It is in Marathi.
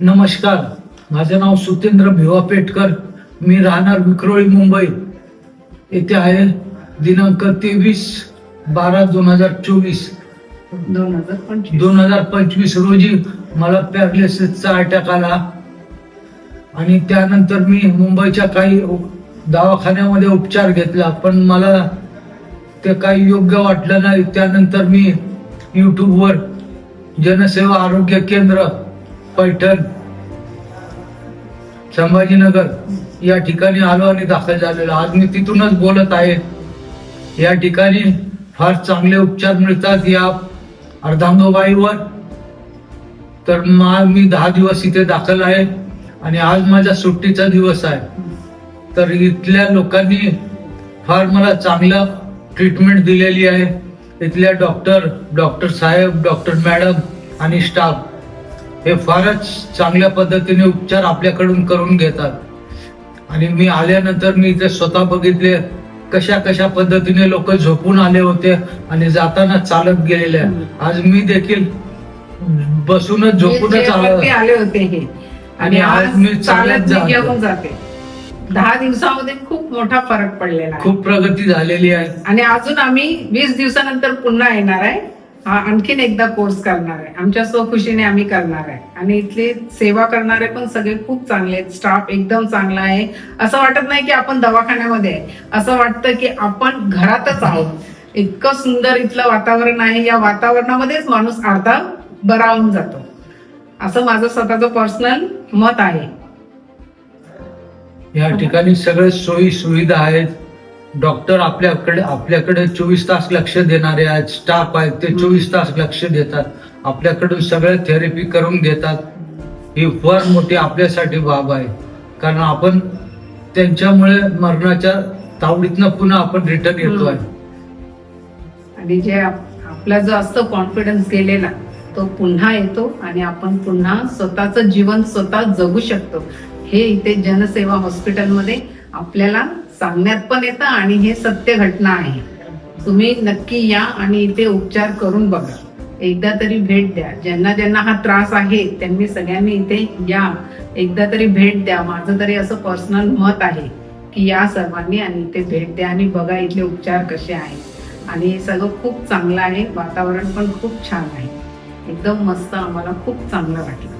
नमस्कार, माझे नाव सुतेंद्र भिवा पेटकर. मी राहणार विक्रोळी, मुंबई येथे आहे. दिनांक 23/12/2024 2025 रोजी मला पॅरालिसिसचा अटॅक आला आणि त्यानंतर मी मुंबईच्या काही दवाखान्यामध्ये उपचार घेतला, पण मला ते काही योग्य वाटलं नाही. त्यानंतर मी यूट्यूबवर जनसेवा आरोग्य केंद्र पैठण संभाजीनगर या ठिकाणी आलो आणि दाखल झालेलो. आज मी तिथूनच बोलत आहे. या ठिकाणी फार चांगले उपचार मिळतात या अर्धांगवायूवर. तर मी 10 दिवस इथे दाखल आहे आणि आज माझा सुट्टीचा दिवस आहे. तर इथल्या लोकांनी फार मला चांगलं ट्रीटमेंट दिलेली आहे. इथल्या डॉक्टर साहेब, डॉक्टर मॅडम आणि स्टाफ हे फारच चांगल्या पद्धतीने उपचार आपल्याकडून करून घेतात. आणि मी आल्यानंतर मी इथे स्वतः बघितले कशा पद्धतीने लोक झोपून आले होते आणि जाताना चालत गेलेले. आज मी देखील बसूनच झोपूनच आले होते हे आणि आज मी चालत जाते. 10 दिवसामध्ये खूप मोठा फरक पडलेला आहे, खूप प्रगती झालेली आहे. आणि अजून आम्ही 20 दिवसानंतर पुन्हा येणार आहे. आणखीन एकदा कोर्स करणार आहे. आमच्या स्वखुशीने आम्ही करणार आहे. आणि इथले सेवा करणारे पण सगळे खूप चांगले आहेत. स्टाफ एकदम चांगला आहे. असं वाटत नाही की आपण दवाखान्यामध्ये आहे, असं वाटतं की आपण घरातच आहोत. इतकं सुंदर इथलं वातावरण आहे. या वातावरणामध्येच माणूस अर्धा बरा होऊन जातो, असं माझं स्वतःचं पर्सनल मत आहे. या ठिकाणी सगळे सोयी सुविधा आहेत. डॉक्टर आपल्याकडे 24 तास लक्ष देणारे आहेत. स्टाफ आहेत, ते 24 तास लक्ष देतात. आपल्याकडून सगळे थेरपी करून घेतात. ही फार मोठी आपल्यासाठी बाब आहे, कारण आपण त्यांच्यामुळे मरणाच्या तावडीतनं पुन्हा आपण रिटर्न येतोय. आणि जे आपला जो असतो कॉन्फिडन्स गेलेला तो पुन्हा येतो आणि आपण पुन्हा स्वतःचं जीवन स्वतः जगू शकतो. हे इथे जनसेवा हॉस्पिटलमध्ये आपल्याला सांगण्यात पण येतं आणि हे सत्य घटना आहे. तुम्ही नक्की या आणि इथे उपचार करून बघा. एकदा तरी भेट द्या. ज्यांना हा त्रास आहे त्यांनी सगळ्यांनी इथे या, एकदा तरी भेट द्या. माझं तरी असं पर्सनल मत आहे की या सर्वांनी आणि इथे भेट द्या आणि बघा इथले उपचार कसे आहेत. आणि हे सगळं खूप चांगलं आहे. वातावरण पण खूप छान आहे. एकदम मस्त. आम्हाला खूप चांगलं वाटलं.